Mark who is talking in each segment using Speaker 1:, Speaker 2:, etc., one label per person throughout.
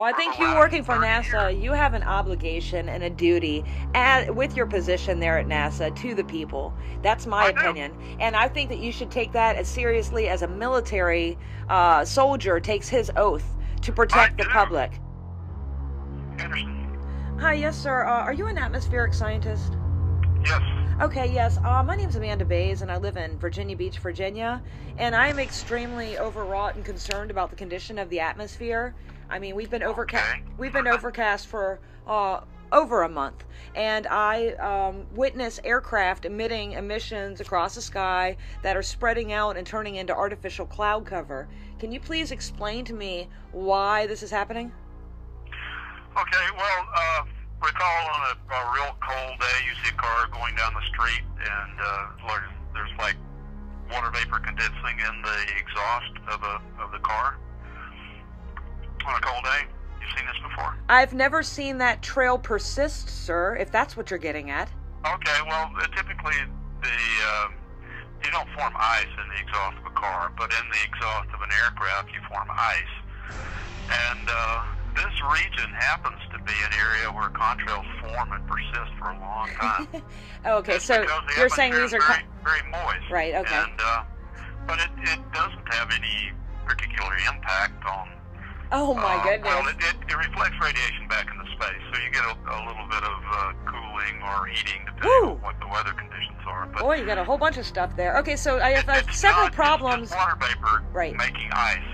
Speaker 1: Well, I
Speaker 2: for
Speaker 1: think
Speaker 2: the
Speaker 1: you
Speaker 2: last
Speaker 1: working for
Speaker 2: 30
Speaker 1: NASA,
Speaker 2: years.
Speaker 1: you have an obligation and a duty with your position there at NASA to the people. That's my
Speaker 2: I do.
Speaker 1: opinion. And I think that you should take that as seriously as a military soldier takes his oath to protect the
Speaker 2: do.
Speaker 1: public.
Speaker 2: Anderson.
Speaker 1: Hi, yes, sir. Are you an atmospheric scientist?
Speaker 2: Yes.
Speaker 1: Okay, yes. My name's Amanda Baise, and I live in Virginia Beach, Virginia. And I am extremely overwrought and concerned about the condition of the atmosphere. I mean, we've been overcast for over a month, and I witness aircraft emitting emissions across the sky that are spreading out and turning into artificial cloud cover. Can you please explain to me why this is happening?
Speaker 2: Okay, well, recall on a real cold day, you see a car going down the street, and there's like water vapor condensing in the exhaust of the car on a cold day. You've seen this before?
Speaker 1: I've never seen that trail persist, sir, if that's what you're getting at.
Speaker 2: Okay, well, typically you don't form ice in the exhaust of a car, but in the exhaust of an aircraft you form ice. And this region happens to be an area where contrails form and persist for a long time.
Speaker 1: Okay,
Speaker 2: it's
Speaker 1: so you're saying these are
Speaker 2: very, very moist.
Speaker 1: Right, okay.
Speaker 2: And, but it doesn't have any particular impact on...
Speaker 1: Oh my goodness.
Speaker 2: Well, it reflects radiation back into space, so you get a little bit of cooling or heating depending on what the weather conditions are. But
Speaker 1: boy, you got a whole bunch of stuff there. Okay, so I have several problems.
Speaker 2: It's just water vapor
Speaker 1: right.
Speaker 2: making ice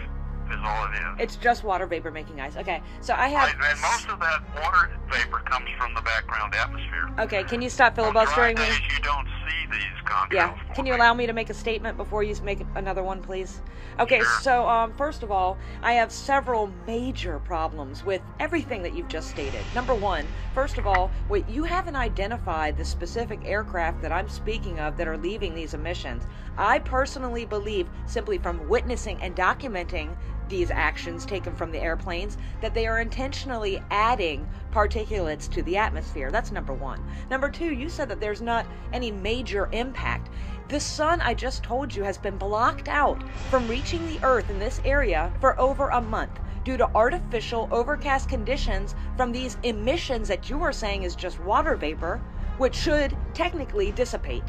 Speaker 2: is all it is.
Speaker 1: It's just water vapor making ice. Okay, so I have...
Speaker 2: Right, and most of that water vapor comes from the background atmosphere.
Speaker 1: Okay, can you stop filibustering me?
Speaker 2: On dry days, you don't see these contrails.
Speaker 1: Yeah, can you allow me to make a statement before you make another one, please? Okay,
Speaker 2: sure.
Speaker 1: So first of all, I have several major problems with everything that you've just stated. Number one, first of all, you haven't identified the specific aircraft that I'm speaking of that are leaving these emissions. I personally believe, simply from witnessing and documenting these actions taken from the airplanes, that they are intentionally adding particulates to the atmosphere. That's number one. Number two, you said that there's not any major impact. The sun, I just told you, has been blocked out from reaching the earth in this area for over a month due to artificial overcast conditions from these emissions that you are saying is just water vapor, which should technically dissipate.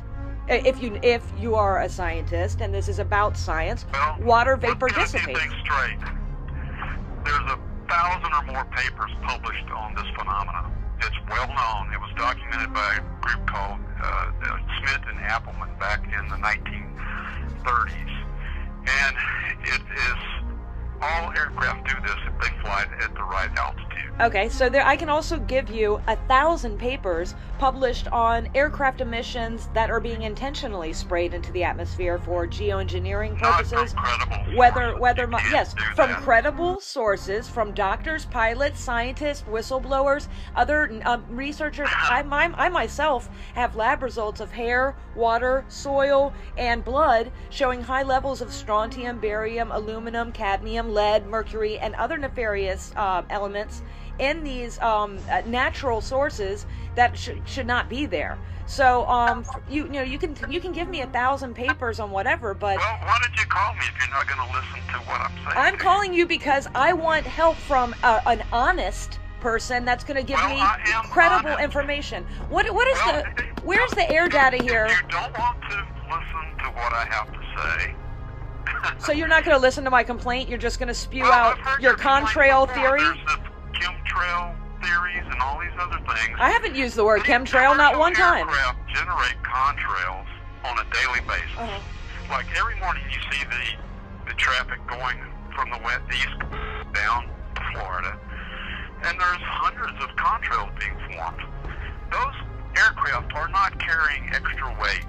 Speaker 1: If you are a scientist and this is about science,
Speaker 2: well,
Speaker 1: water vapor
Speaker 2: let's get a few
Speaker 1: dissipates.
Speaker 2: things straight. There's 1,000 or more papers published on this phenomenon. It's well known. It was documented by a group called Smith and Appleman back in the 1930s. And it is, all aircraft do this if they fly at the right altitude.
Speaker 1: Okay, so I can also give you 1,000 papers published on aircraft emissions that are being intentionally sprayed into the atmosphere for geoengineering purposes. From credible sources, from doctors, pilots, scientists, whistleblowers, other researchers. I myself have lab results of hair, water, soil, and blood showing high levels of strontium, barium, aluminum, cadmium, lead, mercury, and other nefarious elements in these natural sources that should not be there. So you can give me 1,000 papers on whatever, but
Speaker 2: well, why did you call me if you're not going to listen to what I'm saying?
Speaker 1: I'm calling you because I want help from an honest person that's going to give me credible information. Where's the air data here?
Speaker 2: If you don't want to listen to what I have to say.
Speaker 1: So you're not going to listen to my complaint? You're just going to spew out your contrail theory?
Speaker 2: There's the chemtrail theories and all these other things.
Speaker 1: I haven't used the word chemtrail, not one time.
Speaker 2: Aircraft generate contrails on a daily basis. Like every morning you see the traffic going from the east down to Florida, and there's hundreds of contrails being formed. Those aircraft are not carrying extra weight.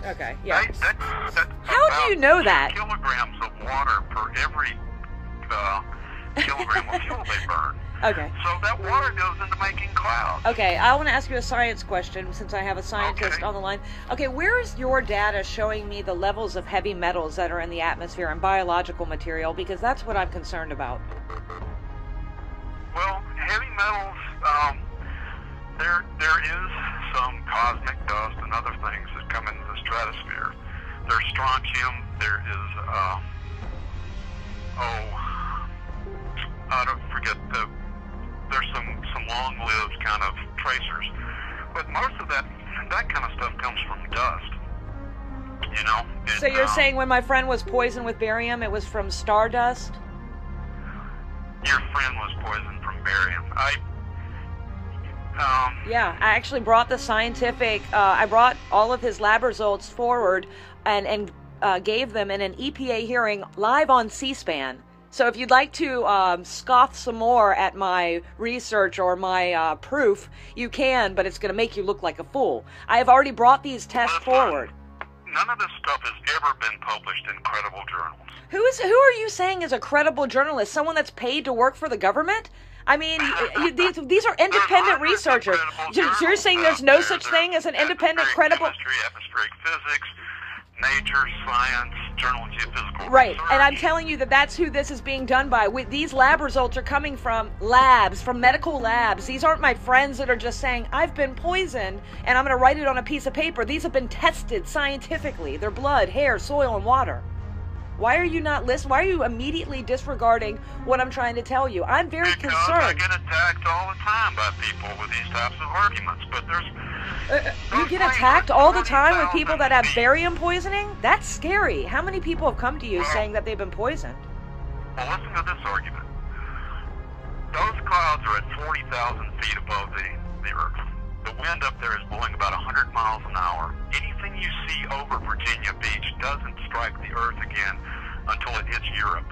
Speaker 1: Okay, yeah.
Speaker 2: That's
Speaker 1: how do you know that?
Speaker 2: Kilograms of water per every kilogram of fuel they burn.
Speaker 1: Okay.
Speaker 2: So that water goes into making clouds.
Speaker 1: Okay, I want to ask you a science question since I have a scientist on the line. Okay, where is your data showing me the levels of heavy metals that are in the atmosphere and biological material? Because that's what I'm concerned about.
Speaker 2: Well, heavy metals, there is some cosmic dust and other things that come into the stratosphere. There's strontium, there is, I don't forget there's some long-lived kind of tracers, but most of that kind of stuff comes from dust. You know.
Speaker 1: So you're saying when my friend was poisoned with barium, it was from Stardust?
Speaker 2: Your friend was poisoned from barium.
Speaker 1: Yeah, I actually brought the scientific. I brought all of his lab results forward and gave them in an EPA hearing live on C-SPAN. So if you'd like to scoff some more at my research or my proof, you can, but it's going to make you look like a fool. I have already brought these tests forward.
Speaker 2: None of this stuff has ever been published in credible journals.
Speaker 1: Who are you saying is a credible journalist? Someone that's paid to work for the government? I mean, these are independent researchers. So you're saying there's no such thing as an independent, credible...
Speaker 2: Chemistry, atmospheric physics, nature, science, journal of geophysical
Speaker 1: Right,
Speaker 2: research.
Speaker 1: and I'm telling you that that's who this is being done by. These lab results are coming from labs, from medical labs. These aren't my friends that are just saying, I've been poisoned, and I'm going to write it on a piece of paper. These have been tested scientifically. Their blood, hair, soil, and water. Why are you not listening? Why are you immediately disregarding what I'm trying to tell you? I'm very concerned.
Speaker 2: I get attacked all the time by people with these types of arguments, but there's...
Speaker 1: you get attacked all the time with people that have barium poisoning? That's scary. How many people have come to you saying that they've been poisoned?
Speaker 2: Well, listen to this argument. Those clouds are at 40,000 feet above the Earth. The wind up there is blowing about 100 miles an hour. Anything you see over Virginia Beach doesn't strike the Earth again until it hits Europe.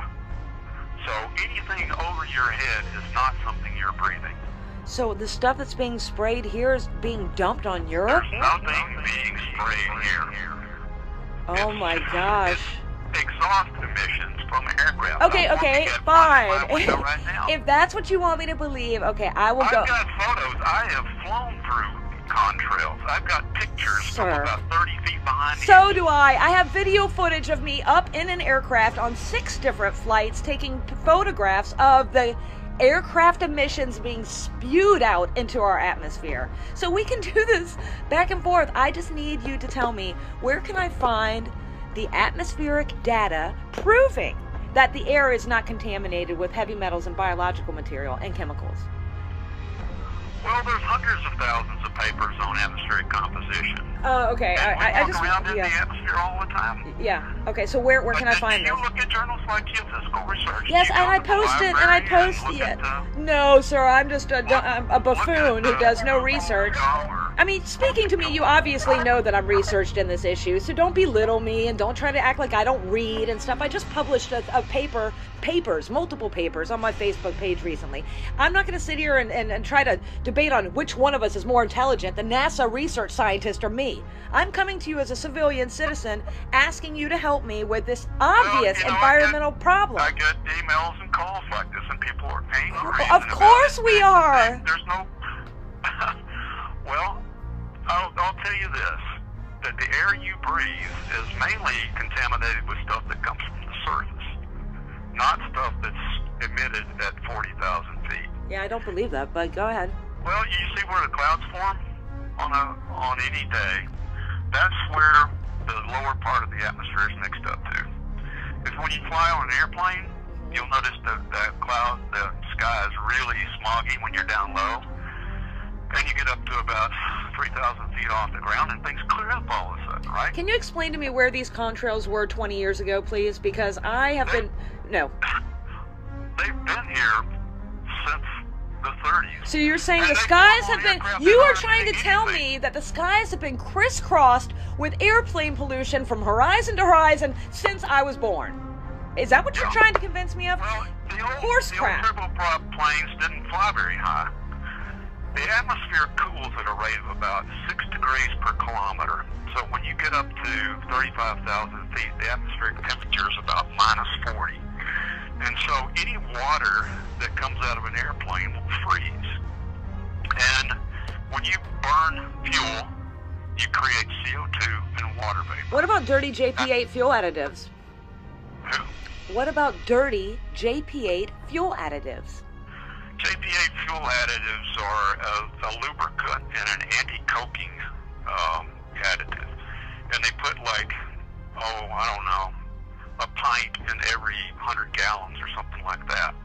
Speaker 2: So anything over your head is not something you're breathing.
Speaker 1: So the stuff that's being sprayed here is being dumped on Europe?
Speaker 2: There's nothing being sprayed here.
Speaker 1: Oh my gosh.
Speaker 2: It's exhaust emissions from aircraft.
Speaker 1: Okay, fine.
Speaker 2: Right now.
Speaker 1: If that's what you want me to believe, okay, I will go.
Speaker 2: I've got photos. I have flown through contrails. I've got pictures from about 30 feet behind me.
Speaker 1: So do I. I have video footage of me up in an aircraft on 6 different flights taking photographs of the aircraft emissions being spewed out into our atmosphere. So we can do this back and forth. I just need you to tell me, where can I find the atmospheric data proving that the air is not contaminated with heavy metals and biological material and chemicals?
Speaker 2: Well, there's hundreds of thousands of papers on atmospheric composition.
Speaker 1: Okay.
Speaker 2: I just around in the atmosphere all the time.
Speaker 1: Yeah. Okay. So where can I find this?
Speaker 2: You look at journals like Geophysical Research.
Speaker 1: Yes, and I post it, and I post. No, sir. I'm just a buffoon who does no research. I mean, speaking to me, you obviously know that I'm researched in this issue, so don't belittle me and don't try to act like I don't read and stuff. I just published multiple papers on my Facebook page recently. I'm not going to sit here and try to debate on which one of us is more intelligent, the NASA research scientist or me. I'm coming to you as a civilian citizen, asking you to help me with this obvious environmental problem.
Speaker 2: I get emails and calls like this, and people are angry.
Speaker 1: Of course we are.
Speaker 2: There's no... Well, I'll tell you this, that the air you breathe is mainly contaminated with stuff that comes from the surface, not stuff that's emitted at 40,000 feet.
Speaker 1: Yeah, I don't believe that, but go ahead.
Speaker 2: Well, you see where the clouds form on any day. That's where the lower part of the atmosphere is mixed up to. If when you fly on an airplane, you'll notice that the sky is really smoggy when you're down low. Then you get up to about 3,000 feet off the ground and things clear up all of a sudden, right?
Speaker 1: Can you explain to me where these contrails were 20 years ago, please? Because I have been... No.
Speaker 2: They've been here since the 30s.
Speaker 1: So you're saying the skies have been... You are trying to tell me that the skies have been crisscrossed with airplane pollution from horizon to horizon since I was born. Is that what you're trying to convince me of?
Speaker 2: Well, the old
Speaker 1: Horsecrap.
Speaker 2: turboprop planes didn't fly very high. The atmosphere cools at a rate of about 6 degrees per kilometer. So when you get up to 35,000 feet, the atmospheric temperature is about -40. And so any water that comes out of an airplane will freeze. And when you burn fuel, you create CO2 and water vapor.
Speaker 1: What about dirty JP8 fuel additives?
Speaker 2: Who?
Speaker 1: What about dirty JP8 fuel additives?
Speaker 2: JP8 fuel additives are a lubricant and an anti-coking additive. And they put a pint in every 100 gallons or something like that.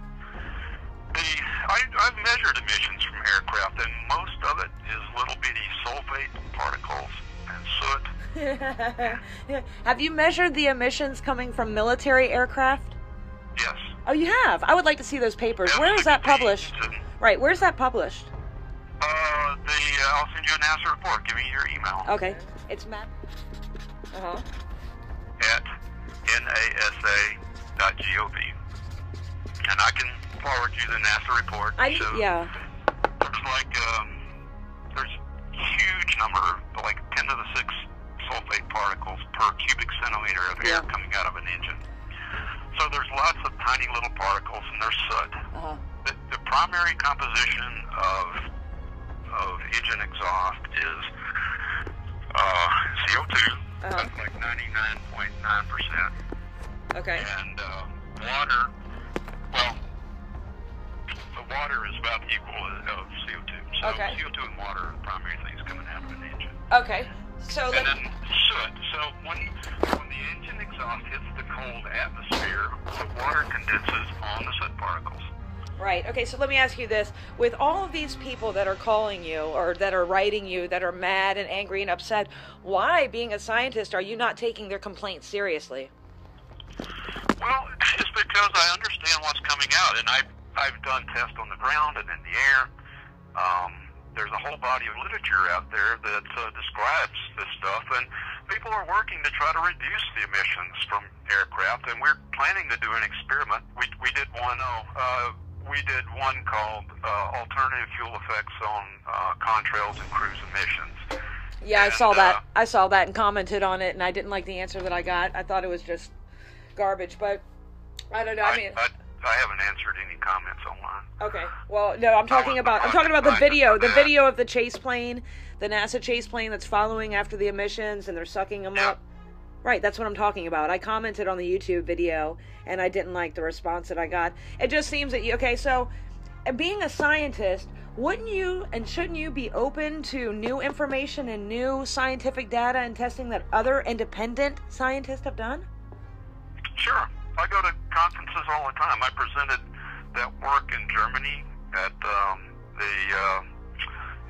Speaker 2: I've measured emissions from aircraft, and most of it is little bitty sulfate particles and soot.
Speaker 1: Have you measured the emissions coming from military aircraft?
Speaker 2: Yes.
Speaker 1: Oh, you have? I would like to see those papers. Where is that published? Right, where's that published?
Speaker 2: I'll send you a NASA report. Give me your email.
Speaker 1: Okay. It's Matt.
Speaker 2: At nasa.gov. And I can forward you the NASA report.
Speaker 1: Yeah.
Speaker 2: There's a huge number, like 10 to the 6 sulfate particles per cubic centimeter of air coming out of an engine. So there's lots of tiny little particles, and they're soot. The primary composition of engine exhaust is CO2. That's like 99.9%.
Speaker 1: Okay.
Speaker 2: And water, well, the water is about equal of CO2. So CO2 and water are the primary things coming out of an engine.
Speaker 1: Okay. So
Speaker 2: and then soot. So when the engine exhaust hits the cold atmosphere, the water condenses on the soot particles.
Speaker 1: Right. Okay, so let me ask you this. With all of these people that are calling you or that are writing you that are mad and angry and upset, why, being a scientist, are you not taking their complaints seriously?
Speaker 2: Well, it's because I understand what's coming out, and I've done tests on the ground and in the air. There's a whole body of literature out there that describes this stuff, and people are working to try to reduce the emissions from aircraft, and we're planning to do an experiment. We did one called Alternative Fuel Effects on Contrails and Cruise Emissions.
Speaker 1: Yeah, I saw that. I saw that and commented on it, and I didn't like the answer that I got. I thought it was just garbage, but I don't know. I mean,
Speaker 2: I haven't answered any comments online.
Speaker 1: Okay. Well, no, I'm talking about the video of the chase plane, the NASA chase plane that's following after the emissions, and they're sucking them up. Right, that's what I'm talking about. I commented on the YouTube video, and I didn't like the response that I got. It just seems that so being a scientist, wouldn't you and shouldn't you be open to new information and new scientific data and testing that other independent scientists have done?
Speaker 2: Sure. I go to conferences all the time. I presented that work in Germany at the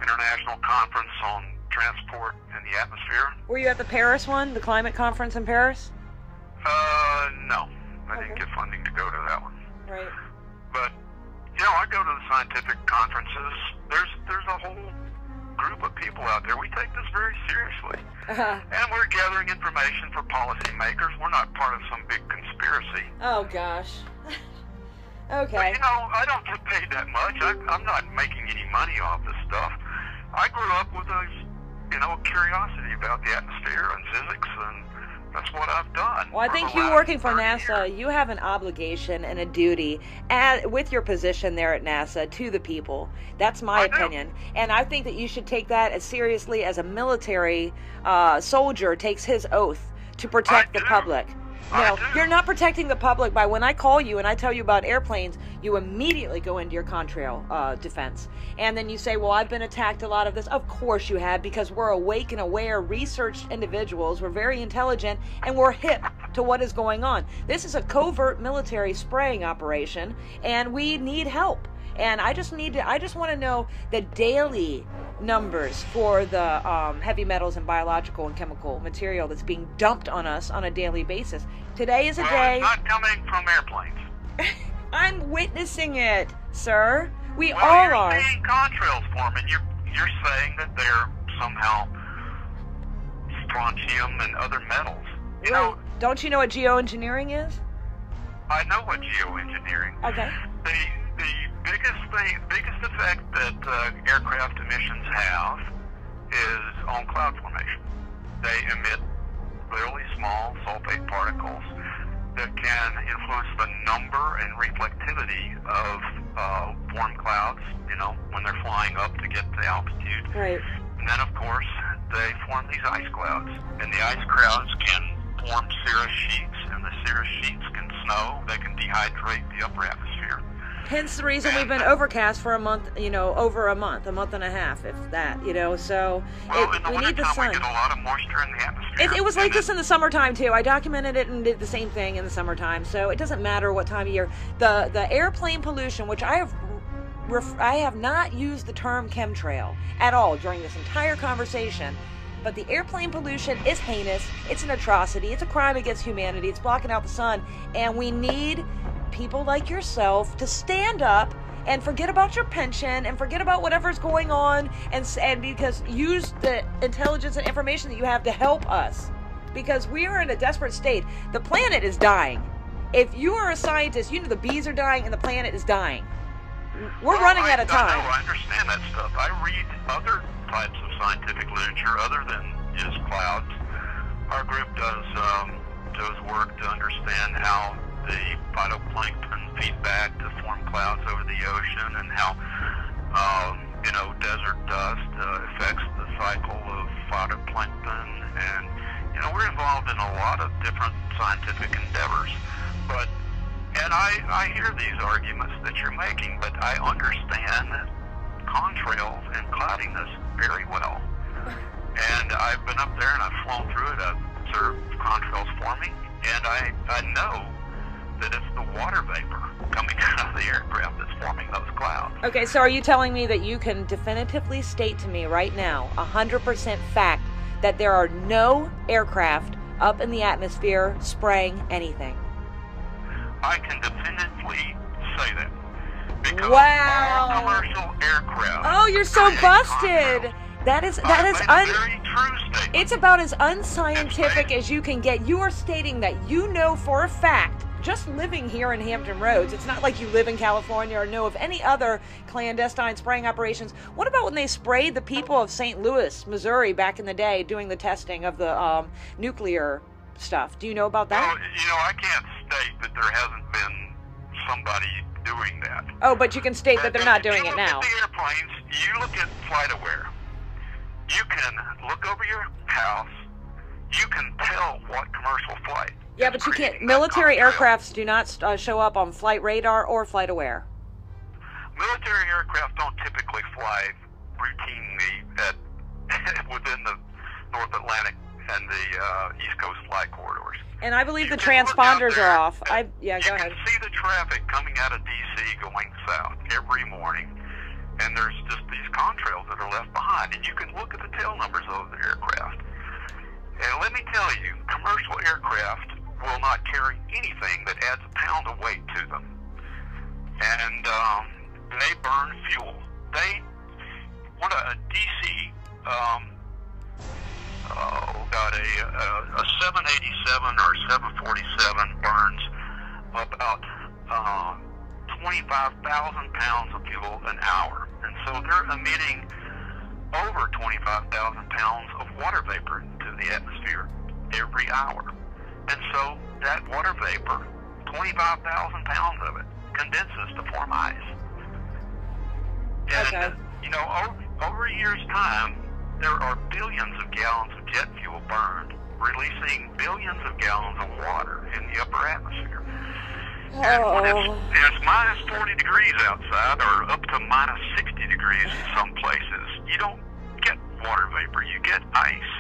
Speaker 2: International Conference on Transport in the Atmosphere.
Speaker 1: Were you at the Paris one, the climate conference in Paris?
Speaker 2: No. I didn't get funding to go to that one.
Speaker 1: Right.
Speaker 2: But, I go to the scientific conferences. There's a whole group of people out there. We take this very seriously. And we're gathering information for policymakers. We're not part of some big conspiracy.
Speaker 1: Oh, gosh. Okay.
Speaker 2: But, I don't get paid that much. I'm not making any money off this stuff. I grew up with a curiosity about the atmosphere and physics, and that's what I've done.
Speaker 1: Well, I think you working for NASA, you have an obligation and a duty with your position there at NASA to the people. That's my opinion. And I think that you should take that as seriously as a military soldier takes his oath to protect the public. You're not protecting the public by when I call you and I tell you about airplanes, you immediately go into your contrail defense. And then you say, well, I've been attacked a lot of this. Of course you have, because we're awake and aware, researched individuals. We're very intelligent, and we're hip to what is going on. This is a covert military spraying operation, and we need help. And I just want to know the daily numbers for the heavy metals and biological and chemical material that's being dumped on us on a daily basis. Today is a day.
Speaker 2: It's not coming from airplanes.
Speaker 1: I'm witnessing it, sir. We all are.
Speaker 2: You're seeing contrails form, and you're saying that they're somehow strontium and other metals.
Speaker 1: Don't you know what geoengineering is?
Speaker 2: I know what geoengineering.
Speaker 1: Okay.
Speaker 2: The biggest effect that aircraft emissions have is on cloud formation. They emit really small sulfate particles that can influence the number and reflectivity of warm clouds, when they're flying up to get to altitude.
Speaker 1: Right.
Speaker 2: And then, of course, they form these ice clouds. And the ice clouds can form cirrus sheets, and the cirrus sheets can snow. They can dehydrate the upper atmosphere.
Speaker 1: Hence the reason we've been overcast for a month, over a month and a half, if that, so we need the sun.
Speaker 2: We get a lot of moisture in the atmosphere.
Speaker 1: It was like this in the summertime, too. I documented it and did the same thing in the summertime, so it doesn't matter what time of year. The airplane pollution, which I have I have not used the term chemtrail at all during this entire conversation. But the airplane pollution is heinous. It's an atrocity. It's a crime against humanity. It's blocking out the sun. And we need people like yourself to stand up and forget about your pension and forget about whatever's going on and because use the intelligence and information that you have to help us. Because we are in a desperate state. The planet is dying. If you are a scientist, you know the bees are dying and the planet is dying. We're running out of time.
Speaker 2: I understand that stuff. I read other types of scientific literature other than just clouds. Our group does work to understand how the phytoplankton feed back to form clouds over the ocean and how desert dust affects the cycle of phytoplankton, and we're involved in a lot of different scientific endeavors. And I hear these arguments that you're making, but I understand contrails and cloudiness very well. And I've been up there and I've flown through it. I've observed contrails forming, and I know that it's the water vapor coming out of the aircraft that's forming those clouds.
Speaker 1: Okay, so are you telling me that you can definitively state to me right now, 100% fact, that there are no aircraft up in the atmosphere spraying anything?
Speaker 2: I can definitively say that. Because
Speaker 1: wow.
Speaker 2: All commercial aircraft.
Speaker 1: Oh, you're so busted. That is
Speaker 2: very true statement.
Speaker 1: It's about as unscientific as you can get. You are stating that you know for a fact, just living here in Hampton Roads, it's not like you live in California or know of any other clandestine spraying operations. What about when they sprayed the people of St. Louis, Missouri back in the day doing the testing of the nuclear stuff? Do you know about that?
Speaker 2: Well, I can't state that there hasn't been somebody doing that.
Speaker 1: Oh, but you can state that they're not doing it now.
Speaker 2: You look at the airplanes, you look at FlightAware. You can look over your house. You can tell what commercial flight.
Speaker 1: Yeah, but you can't. Military aircrafts do not show up on Flight Radar or FlightAware.
Speaker 2: Military aircraft don't typically fly routinely within the North Atlantic and the East Coast flight corridors.
Speaker 1: And I believe the transponders are off. Go ahead.
Speaker 2: You can see the traffic coming out of D.C. going south every morning. And there's just these contrails that are left behind. And you can look at the tail numbers of the aircraft. And let me tell you, commercial aircraft will not carry anything that adds a pound of weight to them. And they burn fuel. A DC, a 787 or 747 burns about 25,000 pounds of fuel an hour. And so they're emitting over 25,000 pounds of water vapor into the atmosphere every hour. And so that water vapor, 25,000 pounds of it, condenses to form ice. And, over a year's time, there are billions of gallons of jet fuel burned, releasing billions of gallons of water in the upper atmosphere. And when it's minus 40 degrees outside, or up to minus 60 degrees in some places, you don't get water vapor, you get ice.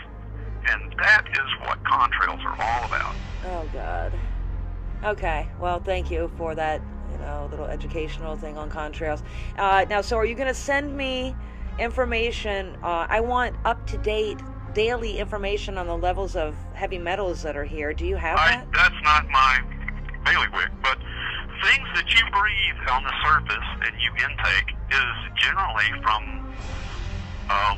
Speaker 2: And that is what contrails are all about.
Speaker 1: Oh, God. Okay, well, thank you for that, little educational thing on contrails. Now, so are you going to send me information? I want up-to-date daily information on the levels of heavy metals that are here. Do you have that?
Speaker 2: That's not my bailiwick, but things that you breathe on the surface and you intake is generally from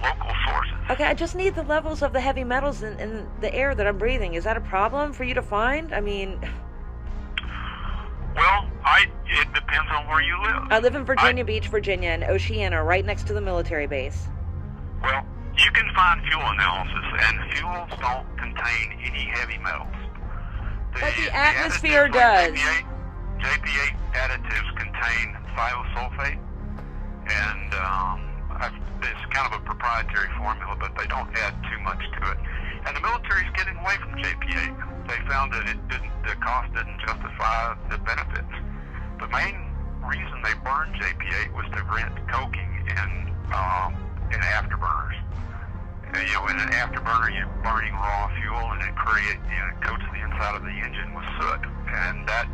Speaker 2: local sources.
Speaker 1: Okay, I just need the levels of the heavy metals in the air that I'm breathing. Is that a problem for you to find? I mean...
Speaker 2: Well, it depends on where you live.
Speaker 1: I live in Virginia Beach, Virginia, in Oceana, right next to the military base.
Speaker 2: Well, you can find fuel analysis, and fuels don't contain any heavy metals.
Speaker 1: But the atmosphere does.
Speaker 2: JP8 additives contain thiosulfate, and it's kind of a proprietary formula, but they don't add too much to it. And the military's getting away from JP8. They found that the cost didn't justify the benefits. The main reason they burned JP8 was to prevent coking in afterburners. And, in an afterburner, you're burning raw fuel, and it coats the inside of the engine with soot, and that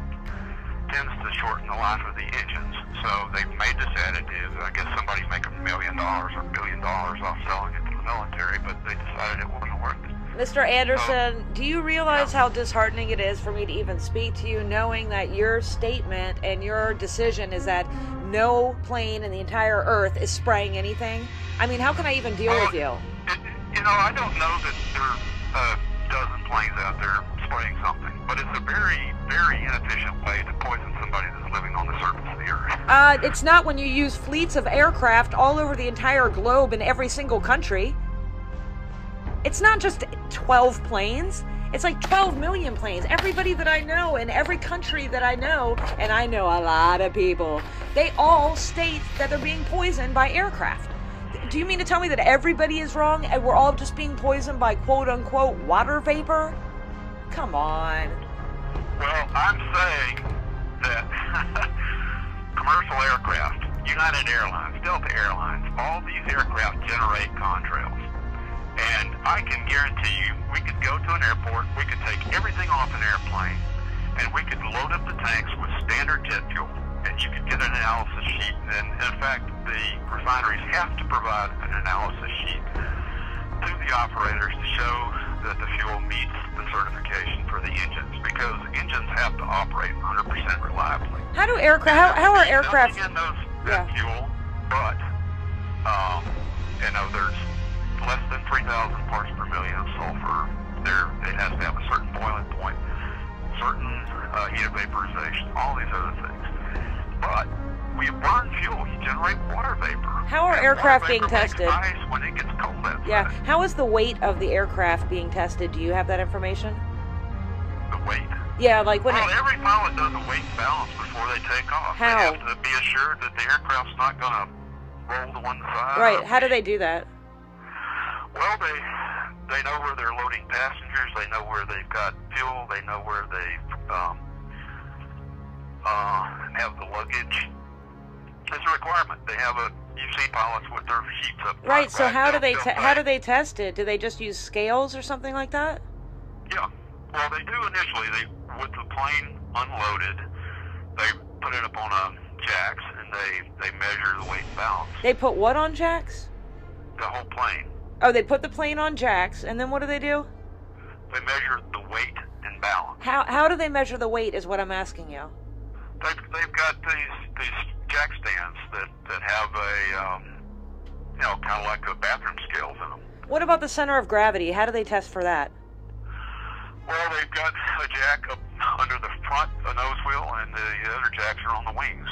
Speaker 2: tends to shorten the life of the engines. So they've made this additive. I guess somebody make $1 million or $1 billion off selling it to the military, but they decided it wasn't worth it.
Speaker 1: Mr. Anderson, do you realize
Speaker 2: Yeah.
Speaker 1: how disheartening it is for me to even speak to you, knowing that your statement and your decision is that no plane in the entire Earth is spraying anything? I mean, how can I even deal with you?
Speaker 2: I don't know that there are a dozen planes out there spraying something, but it's a very, very inefficient way to poison somebody that's living on the surface of the Earth.
Speaker 1: It's not when you use fleets of aircraft all over the entire globe in every single country. It's not just 12 planes. It's like 12 million planes. Everybody that I know in every country that I know, and I know a lot of people, they all state that they're being poisoned by aircraft. Do you mean to tell me that everybody is wrong and we're all just being poisoned by quote-unquote water vapor? Come on.
Speaker 2: Well, I'm saying that commercial aircraft, United Airlines, Delta Airlines, all these aircraft generate contrails. And I can guarantee you, we could go to an airport, we could take everything off an airplane, and we could load up the tanks with standard jet fuel, and you could get an analysis sheet. And in fact, the refineries have to provide an analysis sheet to the operators to show that the fuel meets the certification for the engines, because engines have to operate 100% reliably.
Speaker 1: How do aircraft? How are aircraft?
Speaker 2: Nothing in that fuel, but there's less than 3,000 parts per million of sulfur. It has to have a certain boiling point, certain heat of vaporization, all these other things. But when you burn fuel, you generate water vapor.
Speaker 1: How are aircraft being tested?
Speaker 2: Makes ice when it gets cold outside.
Speaker 1: Yeah. How is the weight of the aircraft being tested? Do you have that information?
Speaker 2: The weight.
Speaker 1: Yeah, like when
Speaker 2: every pilot does a weight balance before they take off.
Speaker 1: How?
Speaker 2: They have to be assured that the aircraft's not going to roll to one side.
Speaker 1: Right. How do they do that?
Speaker 2: Well, they know where they're loading passengers. They know where they've got fuel. They know where they have the luggage. It's a requirement. They have you've seen pilots with their sheets up.
Speaker 1: Right. So how do they test it? Do they just use scales or something like that?
Speaker 2: Yeah. Well, they do initially. With the plane unloaded, they put it up on jacks and they measure the weight and balance.
Speaker 1: They put what on jacks?
Speaker 2: The whole plane.
Speaker 1: Oh, they put the plane on jacks, and then what do they do?
Speaker 2: They measure the weight and balance.
Speaker 1: How do they measure the weight is what I'm asking you.
Speaker 2: They've got these jack stands that have a kind of like a bathroom scales in them.
Speaker 1: What about the center of gravity? How do they test for that?
Speaker 2: Well, they've got a jack up under the front, a nose wheel, and the other jacks are on the wings.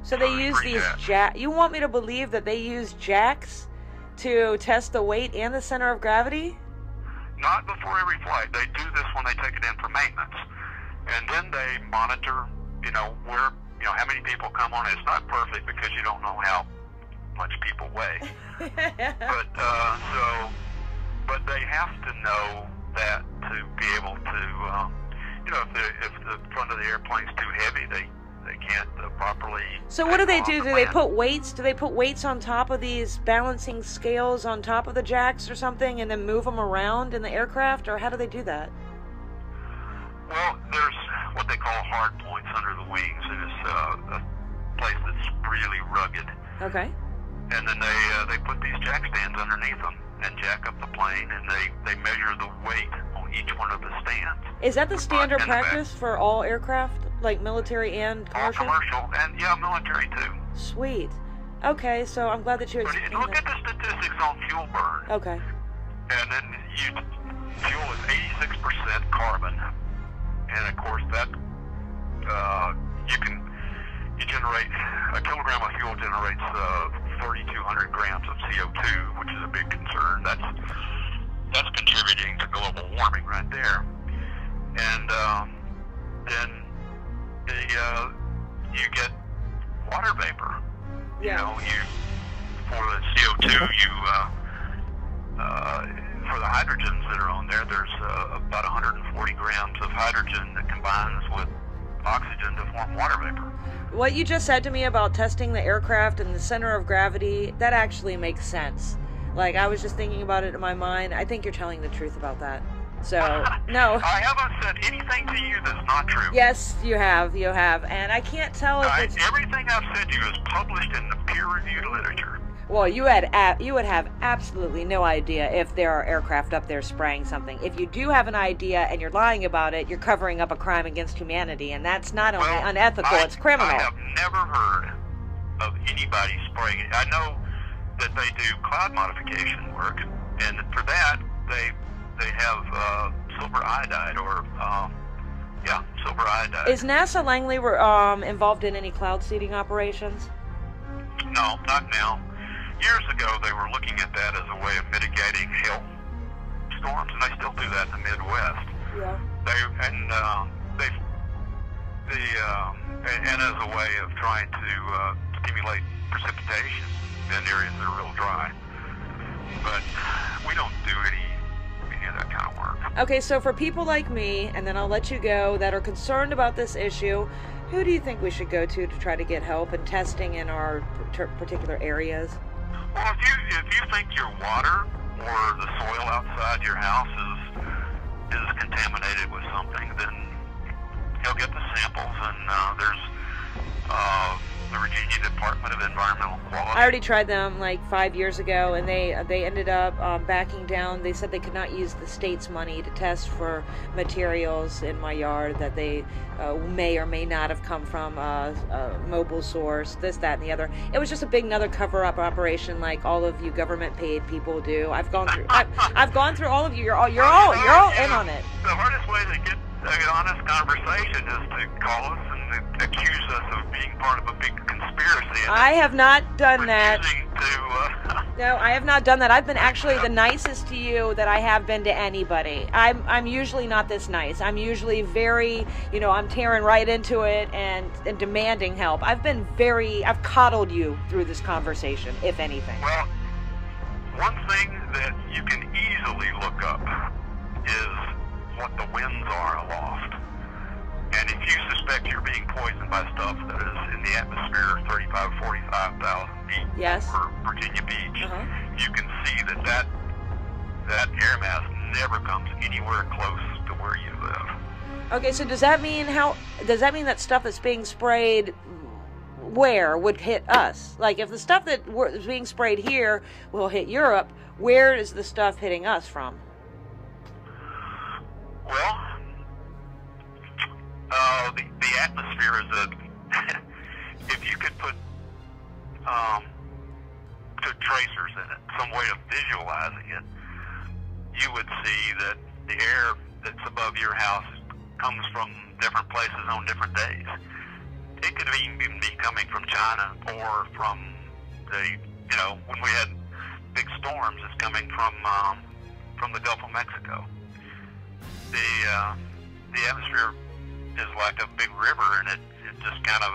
Speaker 1: So they use these jacks. You want me to believe that they use jacks to test the weight and the center of gravity?
Speaker 2: Not before every flight. They do this when they take it in for maintenance. And then they monitor, where, how many people come on it. It's not perfect because you don't know how much people weigh. But they have to know that to be able to, if the front of the airplane's too heavy, they can't properly.
Speaker 1: So what do they do? Do they put weights? Do they put weights on top of these balancing scales on top of the jacks or something, and then move them around in the aircraft, or how do they do that?
Speaker 2: Well, there's what they call hard points under the wings. It is a place that's really rugged.
Speaker 1: Okay.
Speaker 2: And then they put these jack stands underneath them and jack up the plane, and they measure the weight on each one of the stands.
Speaker 1: Is that the standard practice for all aircraft, like military and commercial?
Speaker 2: All commercial, and military too.
Speaker 1: Sweet. Okay, so I'm glad that you explained that.
Speaker 2: Look at the statistics on fuel burn.
Speaker 1: Okay.
Speaker 2: And then fuel is 86% carbon, and of course that you generate a kilogram of fuel generates 3,200 grams of CO2, which is a big concern. That's contributing to global warming right there. And then you get water vapor.
Speaker 1: Yeah.
Speaker 2: For the CO2, for the hydrogens that are on there, there's about 140 grams of hydrogen that combines with oxygen to form water vapor.
Speaker 1: What you just said to me about testing the aircraft and the center of gravity, that actually makes sense. Like, I was just thinking about it in my mind. I think you're telling the truth about that. So, no.
Speaker 2: I haven't said anything to you that's not true.
Speaker 1: Yes, you have, and I can't tell if it's...
Speaker 2: Everything I've said to you is published in the peer-reviewed literature.
Speaker 1: Well, you would have absolutely no idea if there are aircraft up there spraying something. If you do have an idea and you're lying about it, you're covering up a crime against humanity, and that's not only unethical, it's criminal.
Speaker 2: I have never heard of anybody spraying it. I know that they do cloud modification work, and for that, they have silver iodide or, silver iodide.
Speaker 1: Is NASA Langley involved in any cloud seeding operations?
Speaker 2: No, not now. Years ago, they were looking at that as a way of mitigating hail storms, and they still do that in the Midwest.
Speaker 1: Yeah.
Speaker 2: And as a way of trying to stimulate precipitation in areas that are real dry. But we don't do any of that kind of work.
Speaker 1: Okay, so for people like me, and then I'll let you go, that are concerned about this issue, who do you think we should go to try to get help and testing in our particular areas?
Speaker 2: Well, if you think your water or the soil outside your house is contaminated with something, then you'll get the samples, and there's the Virginia Department of Environmental Quality.
Speaker 1: I already tried them like 5 years ago, and they ended up backing down. They said they could not use the state's money to test for materials in my yard that they may or may not have come from a mobile source, this, that, and the other. It was just a big another cover-up operation like all of you government-paid people do. I've gone through all of you. You're all in on it.
Speaker 2: The hardest way to get an honest conversation is to call us and accuse us of being part of a big conspiracy.
Speaker 1: I have not done that. No, I have not done that. I've been actually the nicest to you that I have been to anybody. I'm usually not this nice. I'm usually very, I'm tearing right into it and demanding help. I've coddled you through this conversation, if anything.
Speaker 2: Well, one thing that you can easily look up is what the winds are aloft. And if you suspect you're being poisoned by stuff that is in the atmosphere 45,000 feet
Speaker 1: yes.
Speaker 2: over Virginia Beach, you can see that air mass never comes anywhere close to where you live.
Speaker 1: Okay, so does that mean that stuff that's being sprayed where would hit us? Like if the stuff that is being sprayed here will hit Europe, where is the stuff hitting us from?
Speaker 2: Well, the atmosphere is if you could put tracers in it, some way of visualizing it, you would see that the air that's above your house comes from different places on different days. It could even be coming from China or from when we had big storms, it's coming from the Gulf of Mexico. The atmosphere is like a big river, and it just kind of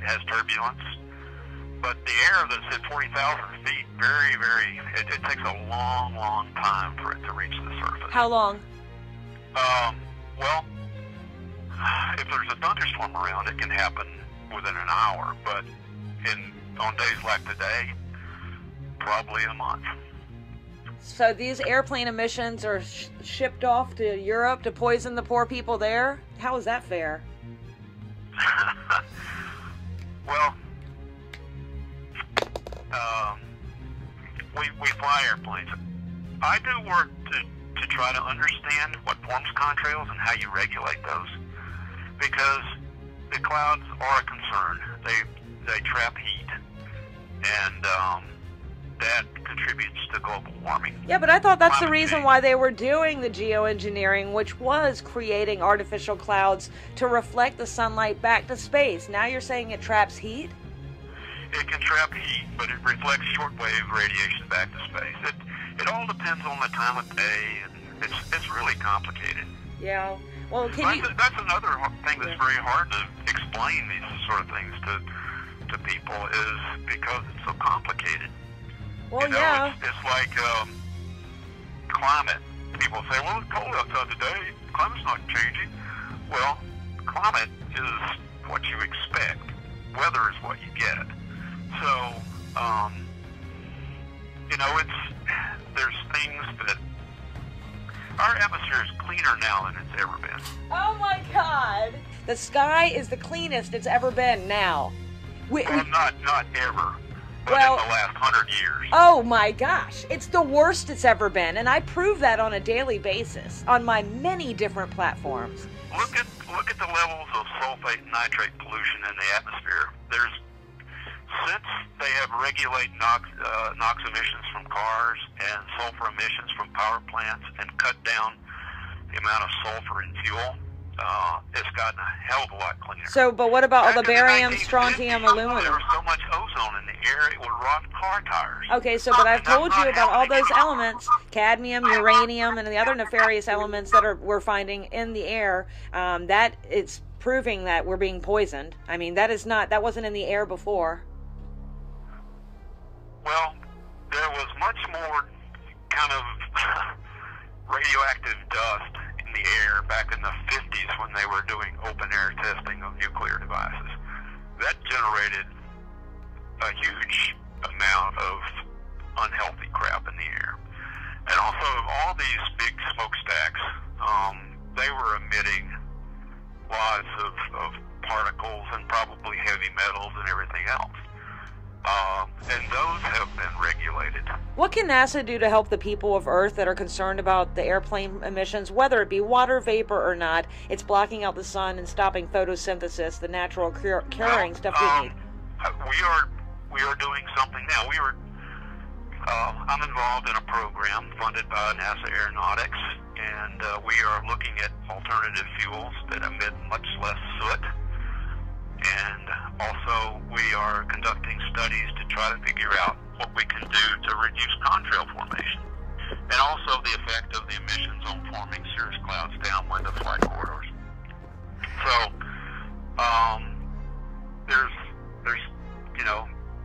Speaker 2: has turbulence. But the air that's at 40,000 feet, it takes a long, long time for it to reach the surface.
Speaker 1: How long?
Speaker 2: Well, if there's a thunderstorm around, it can happen within an hour. But on days like today, probably a month.
Speaker 1: So these airplane emissions are shipped off to Europe to poison the poor people there? How is that fair?
Speaker 2: Well, we fly airplanes. I do work to try to understand what forms contrails and how you regulate those, because the clouds are a concern. They trap heat, and that contributes to global warming.
Speaker 1: Yeah, but I thought that's the reason why they were doing the geoengineering, which was creating artificial clouds to reflect the sunlight back to space. Now you're saying it traps heat?
Speaker 2: It can trap heat, but it reflects shortwave radiation back to space. It all depends on the time of day, and it's really complicated.
Speaker 1: Yeah. Well,
Speaker 2: that's another thing that's very hard to explain these sort of things to people, is because it's so complicated.
Speaker 1: Well, yeah.
Speaker 2: It's like climate. People say, well, it's cold outside today. Climate's not changing. Well, climate is what you expect. Weather is what you get. So, there's things that Our atmosphere is cleaner now than it's ever been.
Speaker 1: Oh my God! The sky is the cleanest it's ever been now.
Speaker 2: Well, not ever, but
Speaker 1: Well,
Speaker 2: in the last 100 years.
Speaker 1: Oh my gosh, it's the worst it's ever been, and I prove that on a daily basis on my many different platforms.
Speaker 2: Look at the levels of sulfate and nitrate pollution in the atmosphere. Since they have regulated NOx emissions from cars and sulfur emissions from power plants and cut down the amount of sulfur in fuel, it's gotten a hell of a lot cleaner.
Speaker 1: So, but what about all the
Speaker 2: Back in
Speaker 1: barium,
Speaker 2: 1950s,
Speaker 1: strontium,
Speaker 2: There
Speaker 1: aluminum?
Speaker 2: was so much ozone in the air, it would rot car tires.
Speaker 1: Okay, so but I've
Speaker 2: And that's
Speaker 1: told you
Speaker 2: not
Speaker 1: about all
Speaker 2: healthy.
Speaker 1: those elements, cadmium, uranium, and the other nefarious elements that we're finding in the air, that it's proving that we're being poisoned. I mean, that wasn't in the air before.
Speaker 2: Well, there was much more kind of radioactive dust in the air back in the 50s when they were doing open-air testing of nuclear devices. That generated a huge amount of unhealthy crap in the air. And also, all these big smokestacks, they were emitting lots of particles and probably heavy metals and everything else. And those have been regulated.
Speaker 1: What can NASA do to help the people of Earth that are concerned about the airplane emissions, whether it be water vapor or not? It's blocking out the sun and stopping photosynthesis, the natural curing stuff we need.
Speaker 2: We are doing something now. I'm involved in a program funded by NASA Aeronautics, and we are looking at alternative fuels that emit much less soot. And also, we are conducting studies to try to figure out what we can do to reduce contrail formation, and also the effect of the emissions on forming cirrus clouds downwind of flight corridors. So,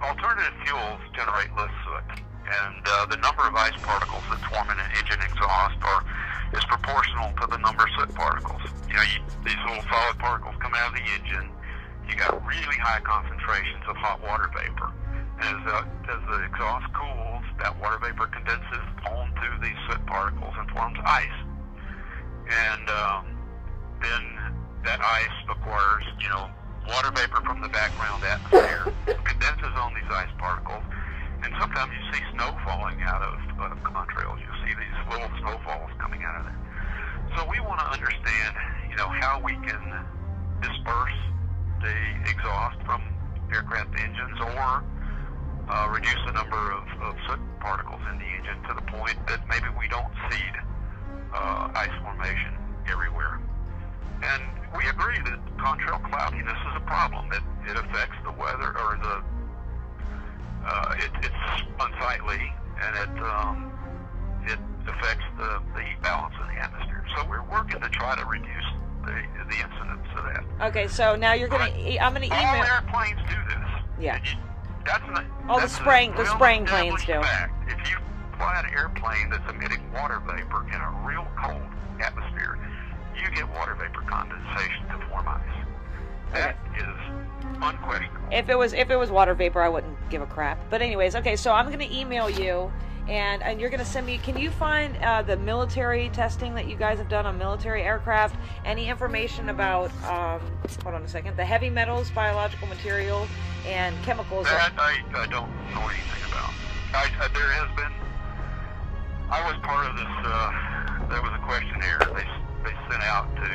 Speaker 2: alternative fuels generate less soot, and the number of ice particles that form in an engine exhaust is proportional to the number of soot particles. These little solid particles come out of the engine. You got really high concentrations of hot water vapor. As the exhaust cools, that water vapor condenses onto these soot particles and forms ice. And then that ice acquires, water vapor from the background atmosphere, condenses on these ice particles, and sometimes you see snow falling out of contrails. You see these little snowfalls coming out of there. So we want to understand, how we can disperse the exhaust from aircraft engines, or reduce the number of soot particles in the engine to the point that maybe we don't seed ice formation everywhere. And we agree that contrail cloudiness is a problem. It affects the weather, or it's unsightly, and it affects the heat balance in the atmosphere. So we're working to try to reduce the incidence of that.
Speaker 1: Okay, so now I'm gonna email.
Speaker 2: All airplanes do this.
Speaker 1: Yeah.
Speaker 2: That's
Speaker 1: the spraying planes do.
Speaker 2: Fact. If you fly an airplane that's emitting water vapor in a real cold atmosphere, you get water vapor condensation to form ice. That is unquestionable.
Speaker 1: If it was water vapor, I wouldn't give a crap. But anyways, okay, so I'm gonna email you, and you're gonna send me. Can you find the military testing that you guys have done on military aircraft? Any information about hold on a second, the heavy metals, biological material, and chemicals?
Speaker 2: That I don't know anything about. There has been. I was part of this. There was a questionnaire they sent out to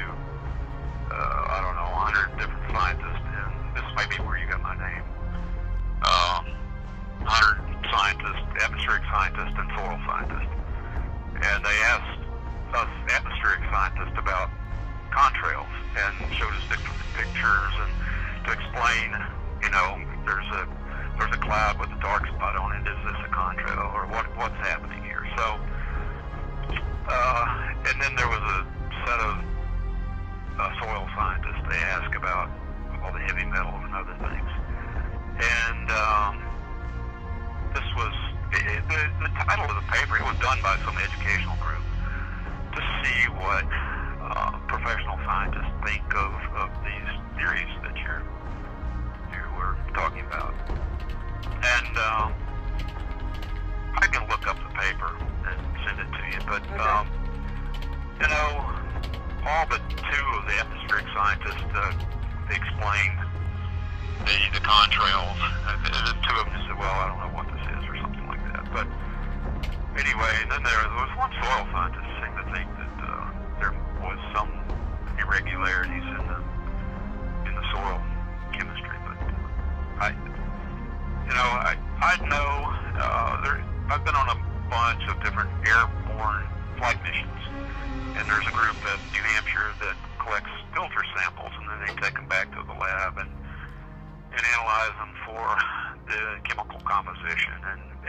Speaker 2: I don't know 100 different scientists, and this may be where you got my name. 100 scientists, atmospheric scientists, and soil scientists, and they asked us atmospheric scientists about contrails and showed us different pictures and to explain, there's a cloud with a dark spot on it. Is this a contrail, or what's happening here? So, and then there was a set of soil scientists. They asked about all the heavy metals and other things, and this was the title of the paper. It was done by some educational group to see what professional scientists think of these theories that you were talking about. And I can look up the paper and send it to you, but You know, all but two of the atmospheric scientists explained the contrails. The two of them just said, well, I don't know what this is or something like that. But anyway, and then there was one soil scientist seemed to think that there was some irregularities in the soil chemistry. But I know I've been on a bunch of different airborne flight missions, and there's a group at New Hampshire that collects filter samples, and then they take them back to the lab and analyze them for the chemical composition,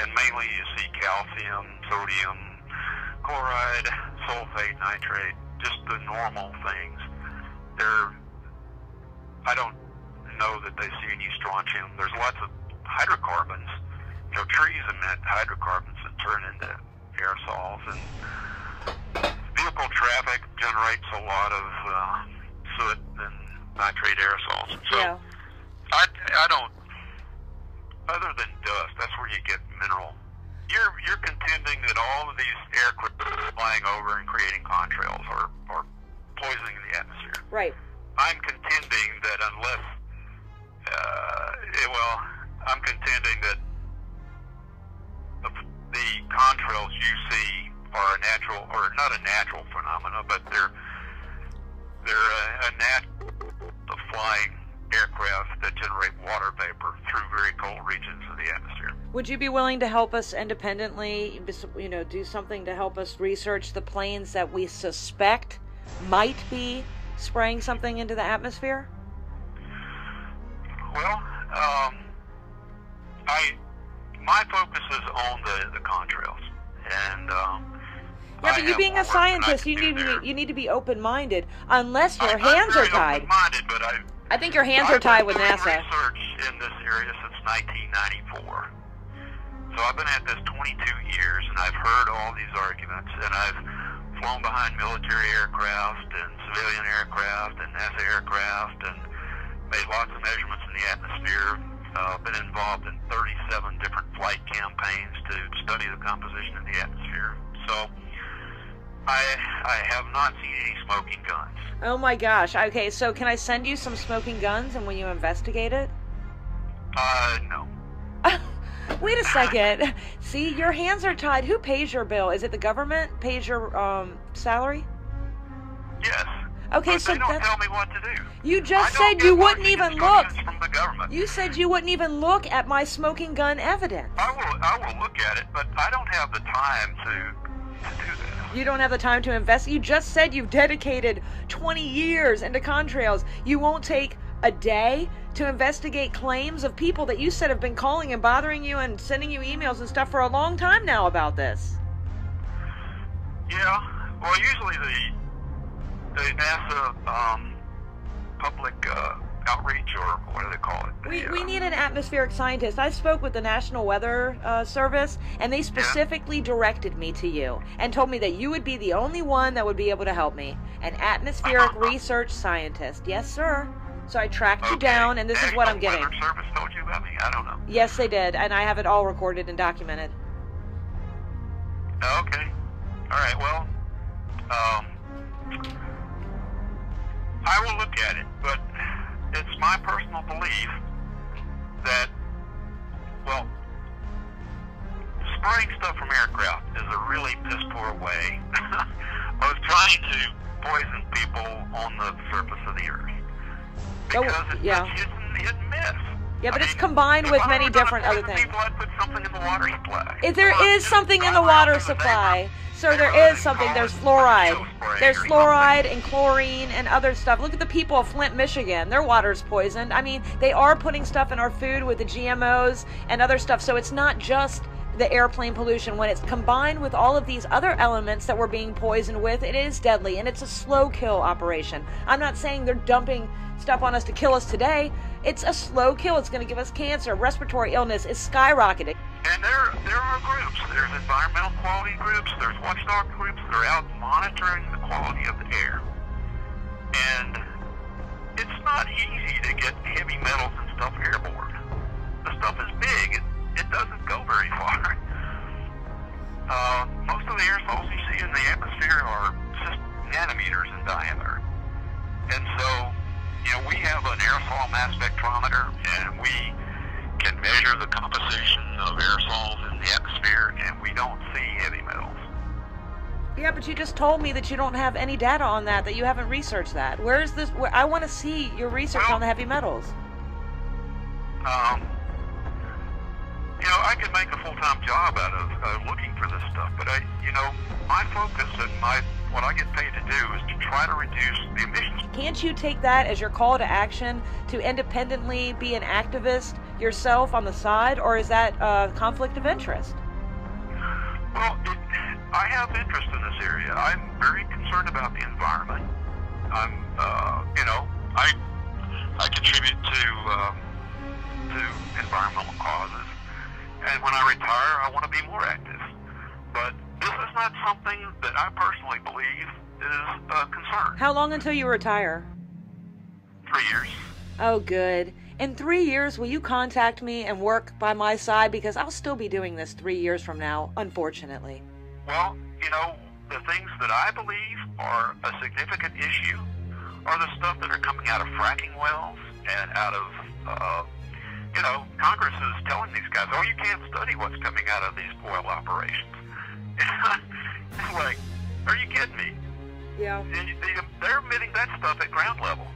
Speaker 2: and mainly you see calcium, sodium, chloride, sulfate, nitrate, just the normal things. I don't know that they see any strontium. There's lots of hydrocarbons. You know, trees emit hydrocarbons that turn into aerosols, and vehicle traffic generates a lot of soot and nitrate aerosols. And so
Speaker 1: Yeah.
Speaker 2: I don't, other than dust, that's where you get mineral. You're contending that all of these aircraft flying over and creating contrails are poisoning the atmosphere.
Speaker 1: Right.
Speaker 2: I'm contending that unless, I'm contending that the contrails you see are a natural, or not a natural phenomena, but they're a natural flying aircraft that generate water vapor through very cold regions of the atmosphere.
Speaker 1: Would you be willing to help us independently, do something to help us research the planes that we suspect might be spraying something into the atmosphere?
Speaker 2: Well, my focus is on the contrails, and
Speaker 1: yeah, but you being a scientist, you need to be open-minded. Unless your hands are tied.
Speaker 2: I'm open-minded, but
Speaker 1: I think your hands are tied with NASA.
Speaker 2: I've been doing research in this area since 1994. So I've been at this 22 years, and I've heard all these arguments, and I've flown behind military aircraft and civilian aircraft and NASA aircraft and made lots of measurements in the atmosphere. Been involved in 37 different flight campaigns to study the composition of the atmosphere. So I have not seen any smoking guns.
Speaker 1: Oh my gosh. Okay, so can I send you some smoking guns and will you investigate it?
Speaker 2: No.
Speaker 1: Wait a second. See, your hands are tied. Who pays your bill? Is it the government pays your salary?
Speaker 2: Yes.
Speaker 1: Okay,
Speaker 2: but
Speaker 1: so
Speaker 2: they don't tell me what to do.
Speaker 1: You just said you wouldn't even look. From the government. You said you wouldn't even look at my smoking gun evidence.
Speaker 2: I will look at it, but I don't have the time to do that.
Speaker 1: You don't have the time to invest. You just said you've dedicated 20 years into contrails. You won't take a day to investigate claims of people that you said have been calling and bothering you and sending you emails and stuff for a long time now about this.
Speaker 2: Yeah. Well, usually the NASA public outreach, or what do they call it?
Speaker 1: We need an atmospheric scientist. I spoke with the National Weather Service, and they specifically directed me to you and told me that you would be the only one that would be able to help me. An atmospheric research scientist. Yes, sir. So I tracked you down, and this is what I'm getting.
Speaker 2: Weather Service told you about me? I don't know.
Speaker 1: Yes, they did, and I have it all recorded and documented.
Speaker 2: Okay. All right, well, I will look at it, but it's my personal belief that, well, spraying stuff from aircraft is a really piss-poor way of trying to poison people on the surface of the Earth. Because it's hit and miss.
Speaker 1: Yeah, but it's combined with many different other things.
Speaker 2: People, I'd put something in the water supply.
Speaker 1: If there is something in the water supply, sir, there is something. There's fluoride. There's fluoride and chlorine and other stuff. Look at the people of Flint, Michigan. Their water's poisoned. I mean, they are putting stuff in our food with the GMOs and other stuff. So it's not just the airplane pollution. When it's combined with all of these other elements that we're being poisoned with, it is deadly, and it's a slow kill operation. I'm not saying they're dumping stuff on us to kill us today. It's a slow kill. It's going to give us cancer. Respiratory illness is skyrocketing.
Speaker 2: And there are groups. There's environmental quality groups. There's watchdog groups that are out monitoring the quality of the air. And it's not easy to get heavy metals and stuff airborne. The stuff is big. It doesn't go very far. Most of the aerosols you see in the atmosphere are just
Speaker 1: but you just told me that you don't have any data on that you haven't researched that. Where is this? I want to see your research on the heavy metals.
Speaker 2: I can make a full-time job out of looking for this stuff, but my focus and what I get paid to do is to try to reduce the emissions.
Speaker 1: Can't you take that as your call to action to independently be an activist yourself on the side, or is that a conflict of interest?
Speaker 2: Well, I have interest in this area. I'm very concerned about the environment. I contribute to environmental causes. And when I retire, I want to be more active. But this is not something that I personally believe is a concern.
Speaker 1: How long until you retire?
Speaker 2: 3 years.
Speaker 1: Oh, good. In 3 years, will you contact me and work by my side? Because I'll still be doing this 3 years from now, unfortunately.
Speaker 2: Well, the things that I believe are a significant issue are the stuff that are coming out of fracking wells and out of, Congress is telling these guys, you can't study what's coming out of these oil operations. It's like, are you kidding me?
Speaker 1: Yeah.
Speaker 2: They're emitting that stuff at ground level.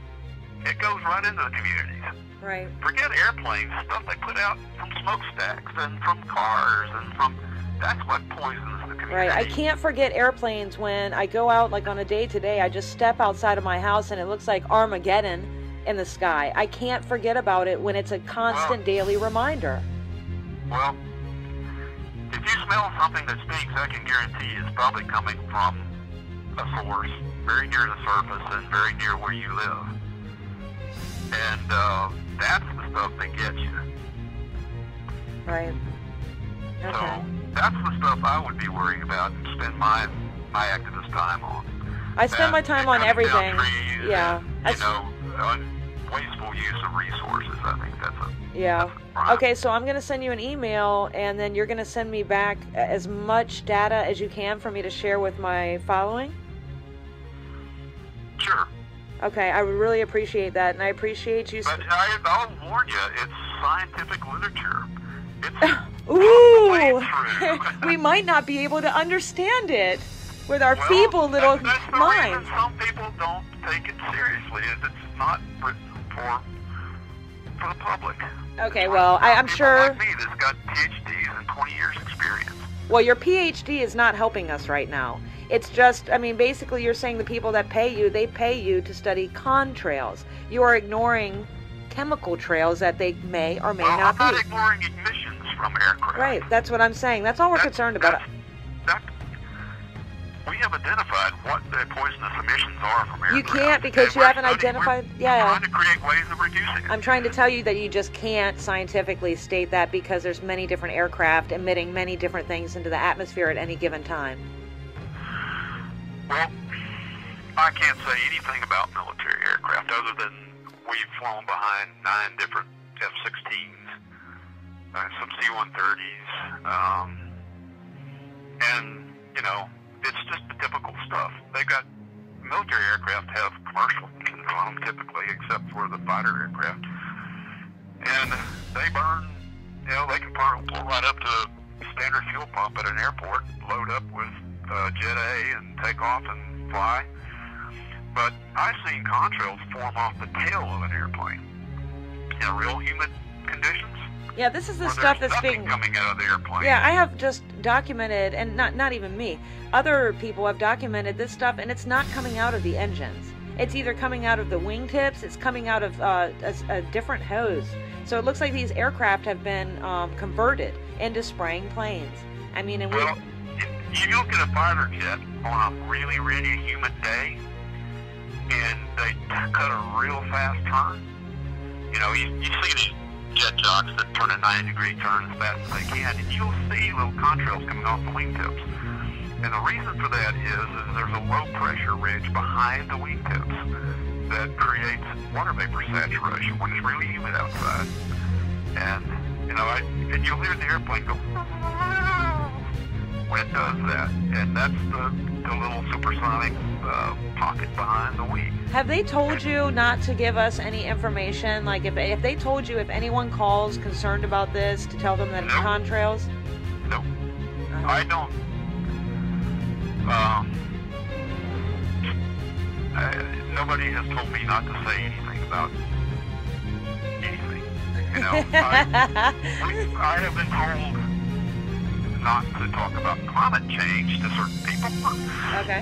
Speaker 2: It goes right into the communities.
Speaker 1: Right.
Speaker 2: Forget airplanes, stuff they put out from smokestacks and from cars and from... That's what poisons the community.
Speaker 1: Right. I can't forget airplanes when I go out, like on a day today, I just step outside of my house and it looks like Armageddon in the sky. I can't forget about it when it's a constant daily reminder.
Speaker 2: Well, if you smell something that stinks, I can guarantee it's probably coming from a source very near the surface and very near where you live. And that's the stuff that gets you.
Speaker 1: Right. Okay.
Speaker 2: So that's the stuff I would be worrying about and spend my activist time on.
Speaker 1: I spend my time on everything. Yeah.
Speaker 2: Wasteful use of resources. I think that's a
Speaker 1: Okay, so I'm going to send you an email, and then you're going to send me back as much data as you can for me to share with my following?
Speaker 2: Sure.
Speaker 1: Okay, I would really appreciate that, and I appreciate you...
Speaker 2: But I'll warn you, it's scientific literature. It's
Speaker 1: we might not be able to understand it with our feeble little
Speaker 2: that's the
Speaker 1: minds.
Speaker 2: Reason some people don't take it seriously. It's not written for the public.
Speaker 1: Okay, well, I'm sure...
Speaker 2: Like me that's got PhDs and 20 years experience.
Speaker 1: Well, your PhD is not helping us right now. It's just, basically you're saying the people that pay you, they pay you to study contrails. You are ignoring chemical trails that they may or may not be.
Speaker 2: I'm not ignoring emissions from aircraft.
Speaker 1: Right, that's what I'm saying. That's all we're concerned about.
Speaker 2: We have identified what the poisonous emissions are from aircraft.
Speaker 1: You can't because you haven't identified...
Speaker 2: We're trying to create ways of reducing it.
Speaker 1: I'm trying to tell you that you just can't scientifically state that because there's many different aircraft emitting many different things into the atmosphere at any given time.
Speaker 2: Well, I can't say anything about military aircraft other than we've flown behind 9 different F-16s, some C-130s, and, it's just the typical stuff. They've got military aircraft have commercial engines on them typically, except for the fighter aircraft. And they burn, they can pull right up to a standard fuel pump at an airport, load up with Jet A and take off and fly. But I've seen contrails form off the tail of an airplane in real humid conditions.
Speaker 1: Yeah, this is the stuff that's being
Speaker 2: coming out of the airplane.
Speaker 1: Yeah, I have just documented, and not even me. Other people have documented this stuff, and it's not coming out of the engines. It's either coming out of the wingtips, it's coming out of a different hose. So it looks like these aircraft have been converted into spraying planes.
Speaker 2: Well, you look at a fighter jet on a really, really humid day, and they cut a real fast turn. You see these jet jocks that turn a 90-degree turn as fast as they can, and you'll see little contrails coming off the wingtips. And the reason for that is there's a low-pressure ridge behind the wingtips that creates water vapor saturation when it's really humid outside. And, and you'll hear the airplane go when it does that. And that's the little supersonic pocket behind the wing.
Speaker 1: Have they told you not to give us any information? Like if they told you if anyone calls concerned about this to tell them that it's contrails?
Speaker 2: No. I don't. Nobody has told me not to say anything about anything. You know, I have been told not to talk about climate change to certain people.
Speaker 1: Okay.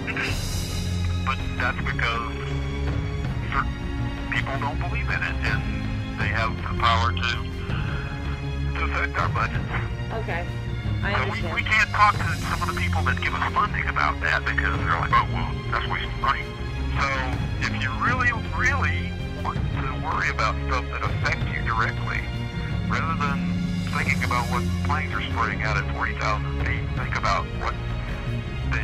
Speaker 2: But that's because certain people don't believe in it, and they have the power to affect our budgets.
Speaker 1: Okay. I understand.
Speaker 2: So we can't talk to some of the people that give us funding about that because they're like, oh, well, that's wasting money. So if you really, really want to worry about stuff that affect you directly, rather than thinking about what planes are spraying out at 40,000 feet, think about what the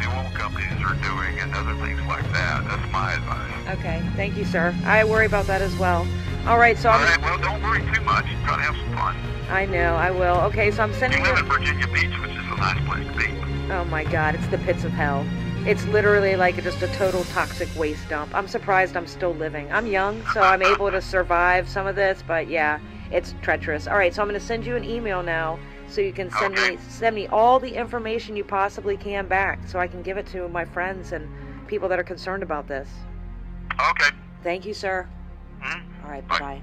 Speaker 2: oil companies are doing and other things like that. That's my advice.
Speaker 1: Okay. Thank you, sir. I worry about that as well. All right, so
Speaker 2: All right, well, don't worry too much. Try to have some fun.
Speaker 1: I know, I will. Okay, so I'm sending
Speaker 2: You live in Virginia Beach, which is a nice place to be.
Speaker 1: Oh my God, it's the pits of hell. It's literally like just a total toxic waste dump. I'm surprised I'm still living. I'm young, so I'm able to survive some of this, but yeah, it's treacherous. All right, so I'm going to send you an email now so you can send me all the information you possibly can back so I can give it to my friends and people that are concerned about this.
Speaker 2: Okay.
Speaker 1: Thank you, sir.
Speaker 2: Mm-hmm.
Speaker 1: All right, bye-bye.